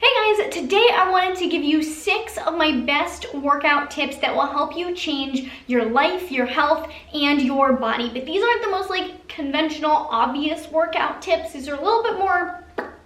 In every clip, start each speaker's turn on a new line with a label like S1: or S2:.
S1: Hey guys, today I wanted to give you 6 of my best workout tips that will help you change your life, your health, and your body. But these aren't the most conventional, obvious workout tips. These are a little bit more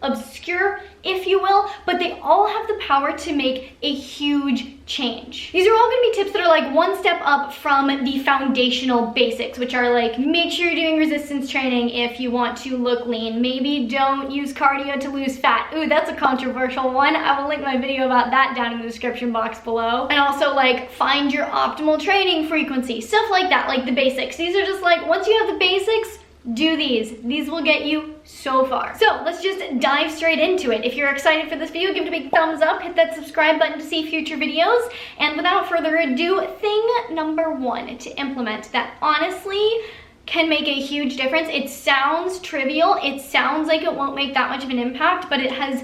S1: obscure, if you will, but they all have the power to make a huge change. These are all gonna be tips that are one step up from the foundational basics, which are make sure you're doing resistance training if you want to look lean. Maybe don't use cardio to lose fat. Ooh, that's a controversial one. I will link my video about that down in the description box below. And also find your optimal training frequency, stuff like that, the basics. These are just once you have the basics, do these. These will get you so far. So let's just dive straight into it. If you're excited for this video, give it a big thumbs up, hit that subscribe button to see future videos. And without further ado, thing number 1 to implement that honestly can make a huge difference. It sounds trivial. It sounds like it won't make that much of an impact, but it has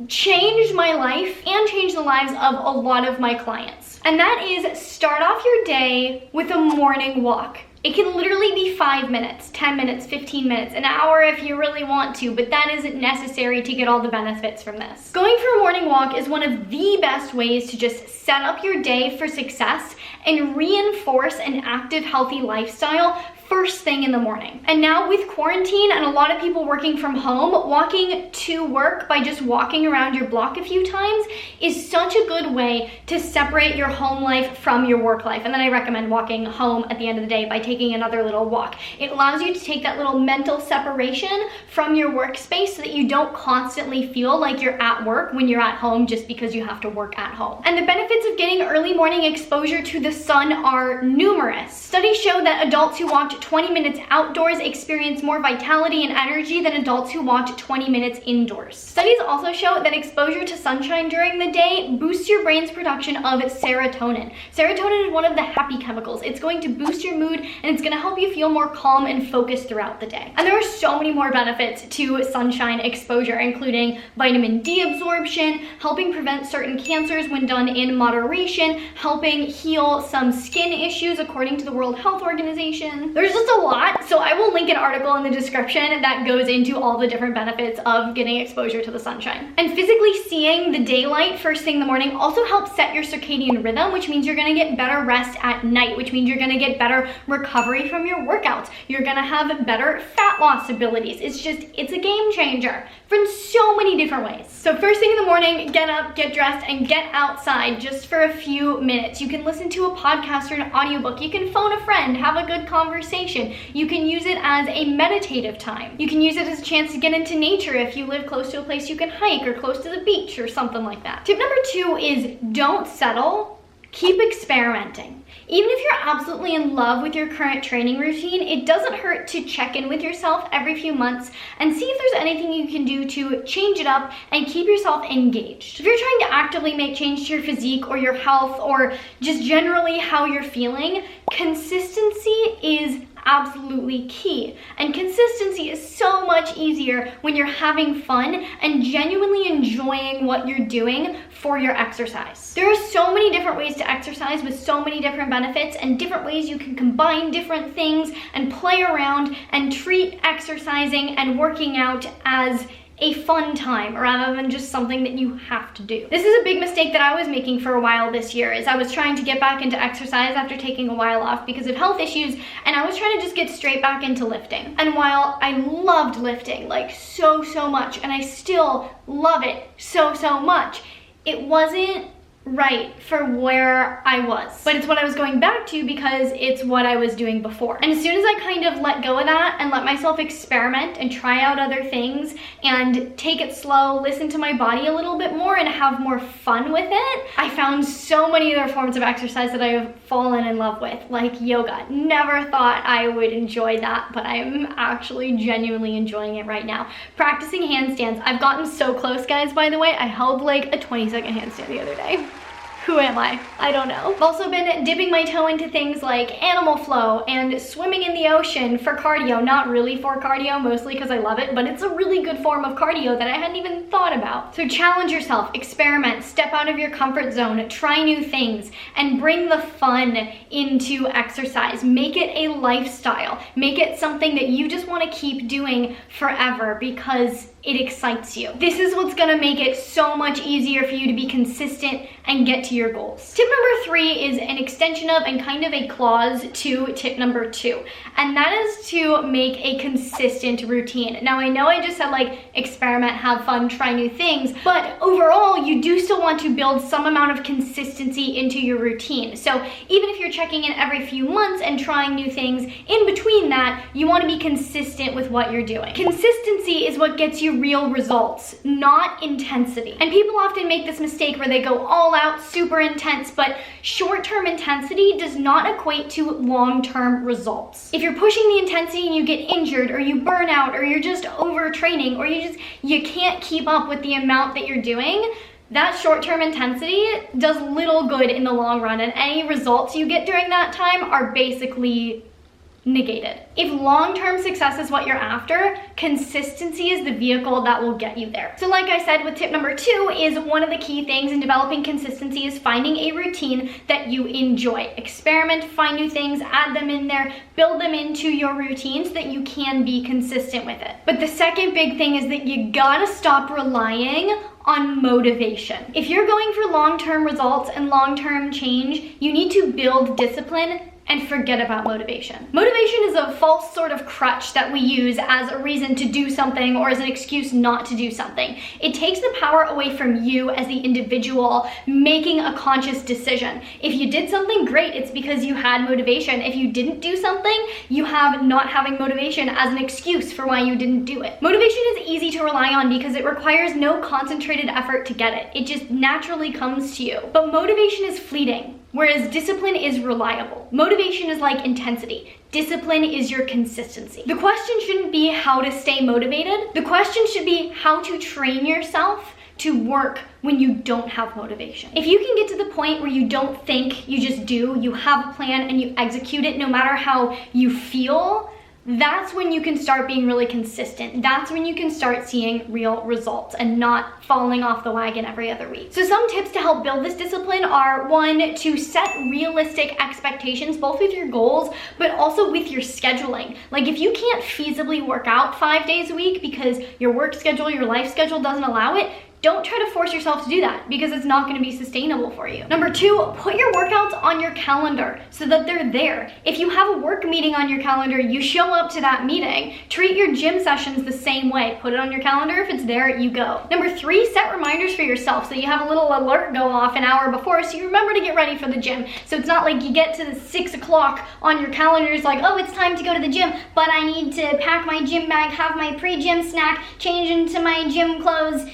S1: changed my life and changed the lives of a lot of my clients. And that is start off your day with a morning walk. It can literally be 5 minutes, 10 minutes, 15 minutes, an hour if you really want to, but that isn't necessary to get all the benefits from this. Going for a morning walk is one of the best ways to just set up your day for success and reinforce an active, healthy lifestyle first thing in the morning. And now with quarantine and a lot of people working from home, walking to work by just walking around your block a few times is such a good way to separate your home life from your work life. And then I recommend walking home at the end of the day by taking another little walk. It allows you to take that little mental separation from your workspace so that you don't constantly feel like you're at work when you're at home just because you have to work at home. And the benefits of getting early morning exposure to the sun are numerous. Studies show that adults who walked 20 minutes outdoors experience more vitality and energy than adults who walked 20 minutes indoors. Studies also show that exposure to sunshine during the day boosts your brain's production of serotonin. Serotonin is one of the happy chemicals. It's going to boost your mood and it's going to help you feel more calm and focused throughout the day. And there are so many more benefits to sunshine exposure, including vitamin D absorption, helping prevent certain cancers when done in moderation, helping heal some skin issues according to the World Health Organization. There's just a lot, so I will link an article in the description that goes into all the different benefits of getting exposure to the sunshine. And physically seeing the daylight first thing in the morning also helps set your circadian rhythm, which means you're gonna get better rest at night, which means you're gonna get better recovery from your workouts. You're gonna have better fat loss abilities. It's a game changer in so many different ways. So first thing in the morning, get up, get dressed, and get outside just for a few minutes. You can listen to a podcast or an audiobook. You can phone a friend, have a good conversation. You can use it as a meditative time. You can use it as a chance to get into nature if you live close to a place you can hike or close to the beach or something like that. Tip number 2 is don't settle, keep experimenting. Even if you're absolutely in love with your current training routine, it doesn't hurt to check in with yourself every few months and see if there's anything you can do to change it up and keep yourself engaged. If you're trying to actively make change to your physique or your health or just generally how you're feeling, consistency is absolutely key. And consistency is so much easier when you're having fun and genuinely enjoying what you're doing for your exercise. There are so many different ways to exercise with so many different benefits and different ways you can combine different things and play around and treat exercising and working out as a fun time rather than just something that you have to do. This is a big mistake that I was making for a while this year, is I was trying to get back into exercise after taking a while off because of health issues, and I was trying to just get straight back into lifting. And while I loved lifting so much, and I still love it so much, it wasn't right for where I was. But it's what I was going back to because it's what I was doing before. And as soon as I kind of let go of that and let myself experiment and try out other things and take it slow, listen to my body a little bit more and have more fun with it, I found so many other forms of exercise that I have fallen in love with, like yoga. Never thought I would enjoy that, but I'm actually genuinely enjoying it right now. Practicing handstands. I've gotten so close, guys, by the way. I held a 20-second handstand the other day. Who am I? I don't know. I've also been dipping my toe into things like animal flow and swimming in the ocean for cardio. Not really for cardio, mostly because I love it, but it's a really good form of cardio that I hadn't even thought about. So challenge yourself, experiment, step out of your comfort zone, try new things, and bring the fun into exercise. Make it a lifestyle. Make it something that you just want to keep doing forever because it excites you. This is what's gonna make it so much easier for you to be consistent and get to your goals. Tip number 3 is an extension of and kind of a clause to tip number 2, and that is to make a consistent routine. Now I know I just said like experiment, have fun, try new things, but overall you do still want to build some amount of consistency into your routine. So even if you're checking in every few months and trying new things, in between that, you want to be consistent with what you're doing. Consistency is what gets you real results, not intensity. And people often make this mistake where they go all out, super intense, but short-term intensity does not equate to long-term results. If you're pushing the intensity and you get injured, or you burn out, or you're just overtraining, or you can't keep up with the amount that you're doing, that short-term intensity does little good in the long run, and any results you get during that time are basically negated. If long-term success is what you're after, consistency is the vehicle that will get you there. So like I said with tip number 2, is one of the key things in developing consistency is finding a routine that you enjoy. Experiment, find new things, add them in there, build them into your routine so that you can be consistent with it. But the second big thing is that you gotta stop relying on motivation. If you're going for long-term results and long-term change, you need to build discipline and forget about motivation. Motivation is a false sort of crutch that we use as a reason to do something or as an excuse not to do something. It takes the power away from you as the individual making a conscious decision. If you did something, great, it's because you had motivation. If you didn't do something, you have not having motivation as an excuse for why you didn't do it. Motivation is easy to rely on because it requires no concentrated effort to get it. It just naturally comes to you. But motivation is fleeting, whereas discipline is reliable. Motivation is like intensity. Discipline is your consistency. The question shouldn't be how to stay motivated. The question should be how to train yourself to work when you don't have motivation. If you can get to the point where you don't think, you just do, you have a plan and you execute it no matter how you feel, that's when you can start being really consistent. That's when you can start seeing real results and not falling off the wagon every other week. So some tips to help build this discipline are, 1, to set realistic expectations, both with your goals, but also with your scheduling. Like if you can't feasibly work out 5 days a week because your work schedule, your life schedule doesn't allow it, don't try to force yourself to do that because it's not going to be sustainable for you. Number 2, put your workouts on your calendar so that they're there. If you have a work meeting on your calendar, you show up to that meeting. Treat your gym sessions the same way. Put it on your calendar. If it's there, you go. Number 3, set reminders for yourself so you have a little alert go off an hour before so you remember to get ready for the gym. So it's not like you get to the 6 o'clock on your calendar, it's like, oh, it's time to go to the gym, but I need to pack my gym bag, have my pre-gym snack, change into my gym clothes,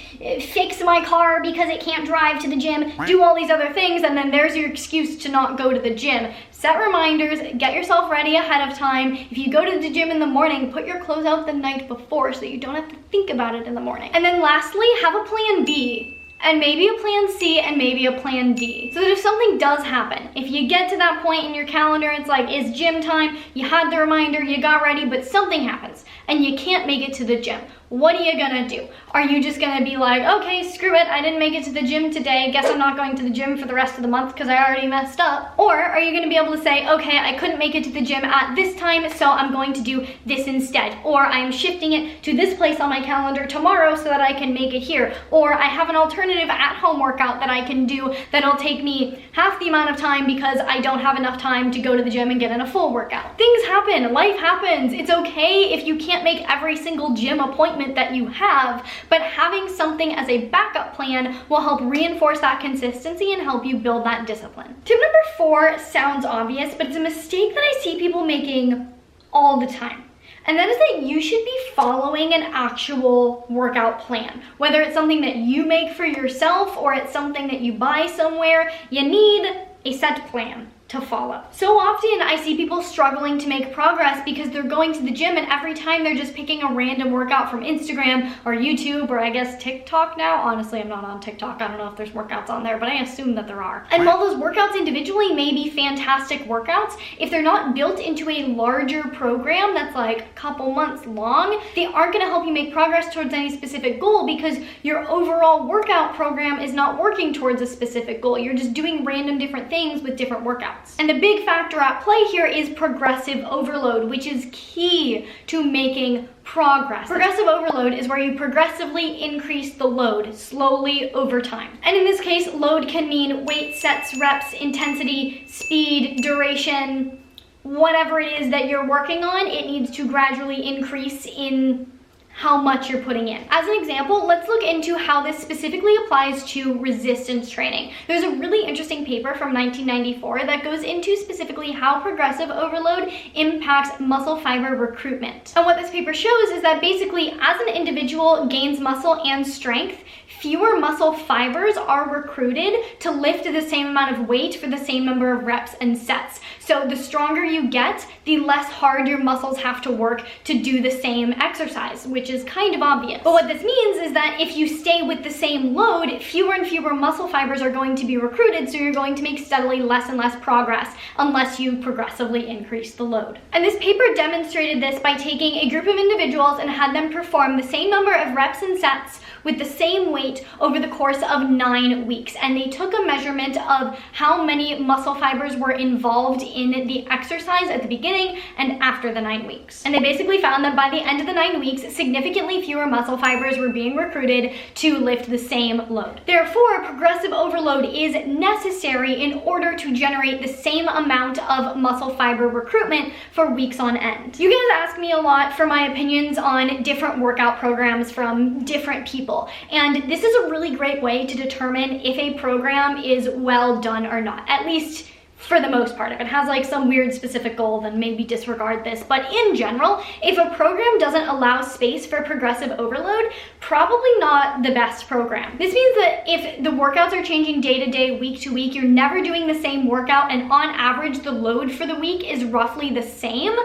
S1: fix my car because it can't drive to the gym, do all these other things, and then there's your excuse to not go to the gym. Set reminders, get yourself ready ahead of time. If you go to the gym in the morning, put your clothes out the night before so that you don't have to think about it in the morning. And then lastly, have a plan B. And maybe a plan C, and maybe a plan D. So that if something does happen, if you get to that point in your calendar, it's like, it's gym time, you had the reminder, you got ready, but something happens, and you can't make it to the gym. What are you gonna do? Are you just gonna be like, okay, screw it, I didn't make it to the gym today, guess I'm not going to the gym for the rest of the month because I already messed up? Or are you gonna be able to say, okay, I couldn't make it to the gym at this time, so I'm going to do this instead. Or I'm shifting it to this place on my calendar tomorrow so that I can make it here. Or I have an alternative at-home workout that I can do that'll take me half the amount of time because I don't have enough time to go to the gym and get in a full workout. Things happen, life happens. It's okay if you can't make every single gym appointment that you have, but having something as a backup plan will help reinforce that consistency and help you build that discipline. Tip number 4 sounds obvious, but it's a mistake that I see people making all the time. And that is that you should be following an actual workout plan. Whether it's something that you make for yourself or it's something that you buy somewhere, you need a set plan to follow. So often I see people struggling to make progress because they're going to the gym and every time they're just picking a random workout from Instagram or YouTube or I guess TikTok now. Honestly, I'm not on TikTok. I don't know if there's workouts on there, but I assume that there are. And while those workouts individually may be fantastic workouts, if they're not built into a larger program that's like a couple months long, they aren't gonna help you make progress towards any specific goal because your overall workout program is not working towards a specific goal. You're just doing random different things with different workouts. workouts. And the big factor at play here is progressive overload, which is key to making progress. Progressive overload is where you progressively increase the load slowly over time. And in this case, load can mean weight, sets, reps, intensity, speed, duration, whatever it is that you're working on, it needs to gradually increase in how much you're putting in. As an example, let's look into how this specifically applies to resistance training. There's a really interesting paper from 1994 that goes into specifically how progressive overload impacts muscle fiber recruitment. And what this paper shows is that basically as an individual gains muscle and strength, fewer muscle fibers are recruited to lift the same amount of weight for the same number of reps and sets. So the stronger you get, the less hard your muscles have to work to do the same exercise, which is kind of obvious. But what this means is that if you stay with the same load, fewer and fewer muscle fibers are going to be recruited, so you're going to make steadily less and less progress unless you progressively increase the load. And this paper demonstrated this by taking a group of individuals and had them perform the same number of reps and sets with the same weight over the course of 9 weeks. And they took a measurement of how many muscle fibers were involved in the exercise at the beginning and after the 9 weeks. And they basically found that by the end of the 9 weeks, significantly fewer muscle fibers were being recruited to lift the same load. Therefore, progressive overload is necessary in order to generate the same amount of muscle fiber recruitment for weeks on end. You guys ask me a lot for my opinions on different workout programs from different people. And this is a really great way to determine if a program is well done or not, at least for the most part. If it has like some weird specific goal, then maybe disregard this. But in general, if a program doesn't allow space for progressive overload, probably not the best program. This means that if the workouts are changing day to day, week to week, you're never doing the same workout, and on average, the load for the week is roughly the same,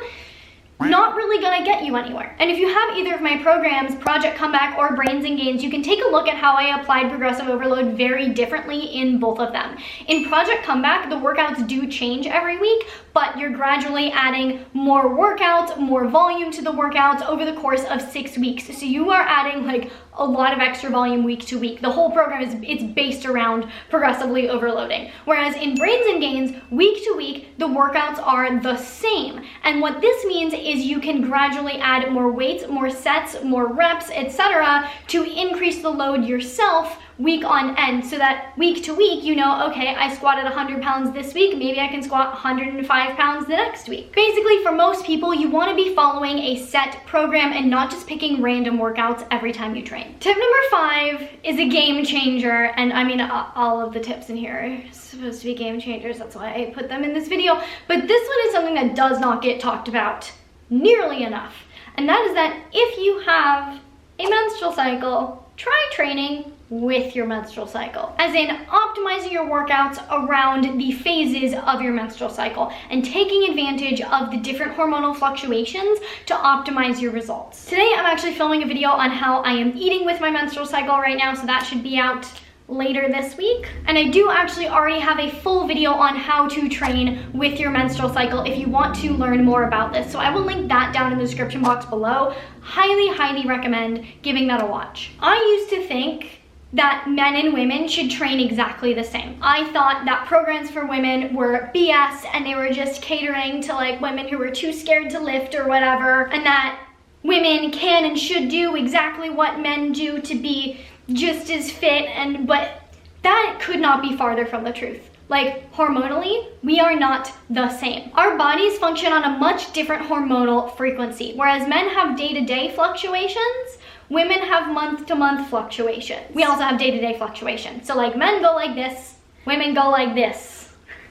S1: not really gonna get you anywhere. And if you have either of my programs, Project Comeback or Brains and Gains, you can take a look at how I applied progressive overload very differently in both of them. In Project Comeback, the workouts do change every week, but you're gradually adding more workouts, more volume to the workouts over the course of 6 weeks. So you are adding like a lot of extra volume week to week. The whole program it's based around progressively overloading. Whereas in Brains and Gains, week to week, the workouts are the same. And what this means is you can gradually add more weights, more sets, more reps, etc. to increase the load yourself week on end, so that week to week, you know, okay, I squatted 100 pounds this week, maybe I can squat 105 pounds the next week. Basically, for most people, you want to be following a set program and not just picking random workouts every time you train. Tip number 5 is a game changer, and I mean, all of the tips in here are supposed to be game changers, that's why I put them in this video, but this one is something that does not get talked about nearly enough, and that is that if you have a menstrual cycle, try training with your menstrual cycle, as in optimizing your workouts around the phases of your menstrual cycle and taking advantage of the different hormonal fluctuations to optimize your results. Today I'm actually filming a video on how I am eating with my menstrual cycle right now, so that should be out later this week. And I do actually already have a full video on how to train with your menstrual cycle if you want to learn more about this. So I will link that down in the description box below. Highly recommend giving that a watch. I used to think that men and women should train exactly the same. I thought that programs for women were BS and they were just catering to like women who were too scared to lift or whatever, and that women can and should do exactly what men do to be just as fit, but that could not be farther from the truth. Like, hormonally, we are not the same. Our bodies function on a much different hormonal frequency. Whereas men have day-to-day fluctuations, women have month-to-month fluctuations. We also have day-to-day fluctuations. So like men go like this, women go like this.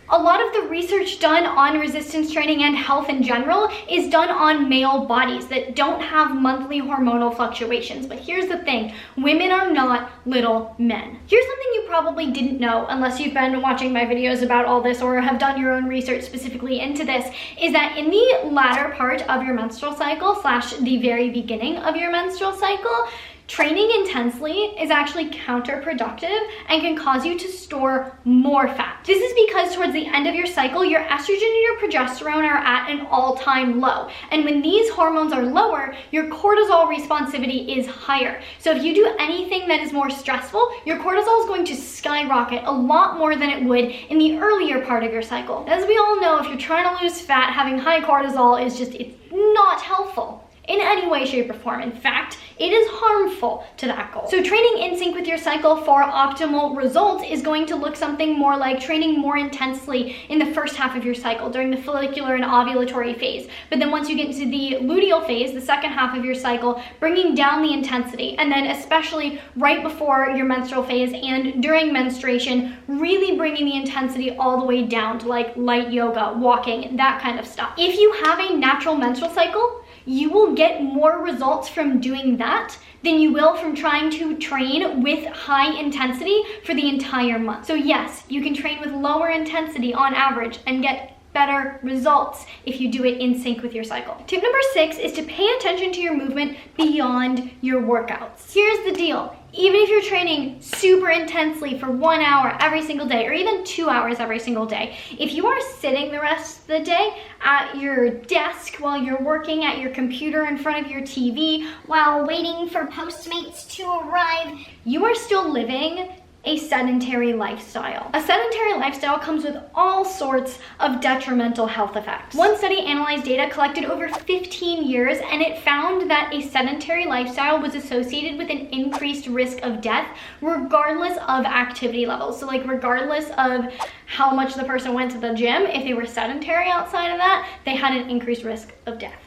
S1: A lot of the research done on resistance training and health in general is done on male bodies that don't have monthly hormonal fluctuations. But here's the thing, women are not little men. Here's something you probably didn't know unless you've been watching my videos about all this or have done your own research specifically into this, is that in the latter part of your menstrual cycle / the very beginning of your menstrual cycle, Training intensely is actually counterproductive and can cause you to store more fat. This is because towards the end of your cycle, your estrogen and your progesterone are at an all-time low. And when these hormones are lower, your cortisol responsivity is higher. So if you do anything that is more stressful, your cortisol is going to skyrocket a lot more than it would in the earlier part of your cycle. As we all know, if you're trying to lose fat, having high cortisol is just, it's not helpful in any way, shape, or form. In fact, it is harmful to that goal. So training in sync with your cycle for optimal results is going to look something more like training more intensely in the first half of your cycle during the follicular and ovulatory phase. But then once you get into the luteal phase, the second half of your cycle, bringing down the intensity. And then especially right before your menstrual phase and during menstruation, really bringing the intensity all the way down to like light yoga, walking, that kind of stuff. If you have a natural menstrual cycle, you will get more results from doing that than you will from trying to train with high intensity for the entire month. So yes, you can train with lower intensity on average and get better results if you do it in sync with your cycle. Tip number 6 is to pay attention to your movement beyond your workouts. Here's the deal. Even if you're training super intensely for 1 hour every single day, or even 2 hours every single day, if you are sitting the rest of the day at your desk while you're working at your computer in front of your TV, while waiting for Postmates to arrive, you are still living a sedentary lifestyle. A sedentary lifestyle comes with all sorts of detrimental health effects. One study analyzed data collected over 15 years, and it found that a sedentary lifestyle was associated with an increased risk of death regardless of activity levels. So like regardless of how much the person went to the gym, if they were sedentary outside of that, they had an increased risk of death.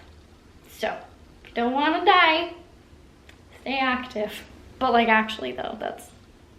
S1: So if you don't want to die, stay active. But like actually though, that's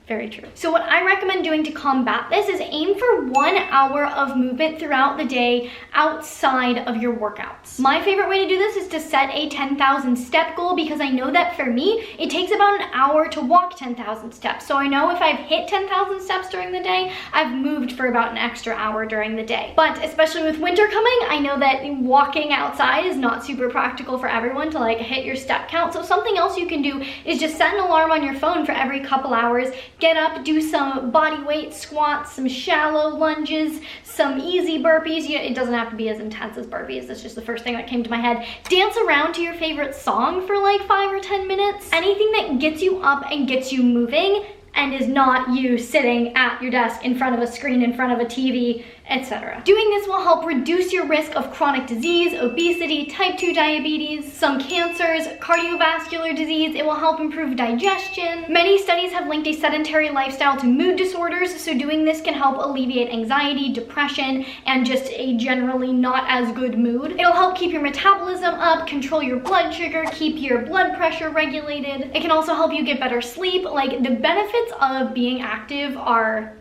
S1: very true. So what I recommend doing to combat this is aim for 1 hour of movement throughout the day outside of your workouts. My favorite way to do this is to set a 10,000 step goal, because I know that for me, it takes about an hour to walk 10,000 steps. So I know if I've hit 10,000 steps during the day, I've moved for about an extra hour during the day. But especially with winter coming, I know that walking outside is not super practical for everyone to like hit your step count. So something else you can do is just set an alarm on your phone for every couple hours. Get up, do some body weight squats, some shallow lunges, some easy burpees. It doesn't have to be as intense as burpees. That's just the first thing that came to my head. Dance around to your favorite song for like 5 or 10 minutes. Anything that gets you up and gets you moving and is not you sitting at your desk in front of a screen, in front of a TV, etc. Doing this will help reduce your risk of chronic disease, obesity, type 2 diabetes, some cancers, cardiovascular disease. It will help improve digestion. Many studies have linked a sedentary lifestyle to mood disorders, so doing this can help alleviate anxiety, depression, and just a generally not as good mood. It'll help keep your metabolism up, control your blood sugar, keep your blood pressure regulated. It can also help you get better sleep. Like, the benefits of being active are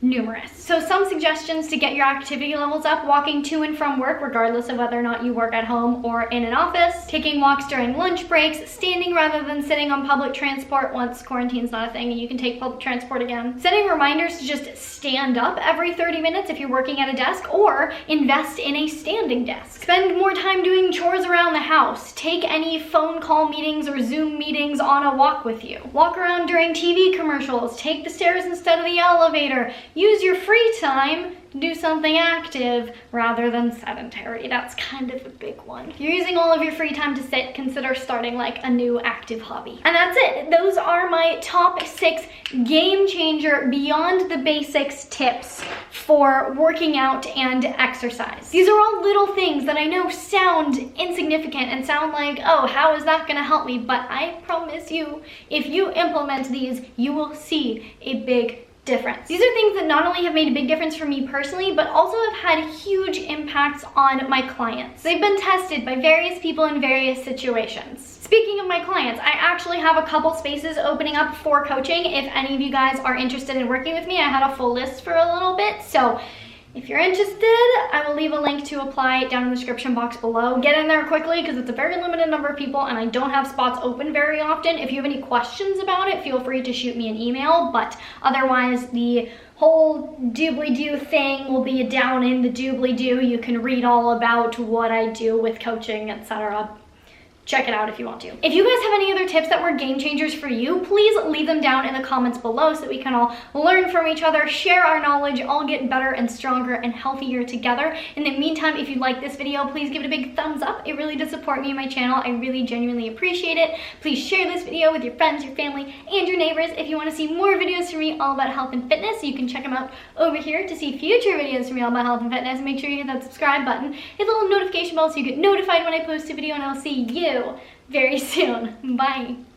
S1: numerous. So some suggestions to get your activity levels up: walking to and from work, regardless of whether or not you work at home or in an office, taking walks during lunch breaks, standing rather than sitting on public transport once quarantine's not a thing and you can take public transport again, setting reminders to just stand up every 30 minutes if you're working at a desk, or invest in a standing desk. Spend more time doing chores around the house. Take any phone call meetings or Zoom meetings on a walk with you. Walk around during TV commercials. Take the stairs instead of the elevator. Use your free time to do something active rather than sedentary. That's kind of a big one. If you're using all of your free time to sit, consider starting like a new active hobby. And that's it. Those are my top 6 game changer, beyond the basics tips for working out and exercise. These are all little things that I know sound insignificant and sound like, oh, how is that gonna help me? But I promise you, if you implement these, you will see a big difference. These are things that not only have made a big difference for me personally, but also have had huge impacts on my clients. They've been tested by various people in various situations. Speaking of my clients, I actually have a couple spaces opening up for coaching. If any of you guys are interested in working with me, I had a full list for a little bit, so if you're interested, I will leave a link to apply down in the description box below. Get in there quickly because it's a very limited number of people and I don't have spots open very often. If you have any questions about it, feel free to shoot me an email, but otherwise the whole doobly-doo thing will be down in the doobly-doo. You can read all about what I do with coaching, etc. check it out if you want to. If you guys have any other tips that were game changers for you, please leave them down in the comments below so that we can all learn from each other, share our knowledge, all get better and stronger and healthier together. In the meantime, if you like this video, please give it a big thumbs up. It really does support me and my channel. I really genuinely appreciate it. Please share this video with your friends, your family, and your neighbors. If you want to see more videos from me all about health and fitness, you can check them out over here. To see future videos from me all about health and fitness, make sure you hit that subscribe button, hit the little notification bell so you get notified when I post a video, and I'll see you very soon. Bye.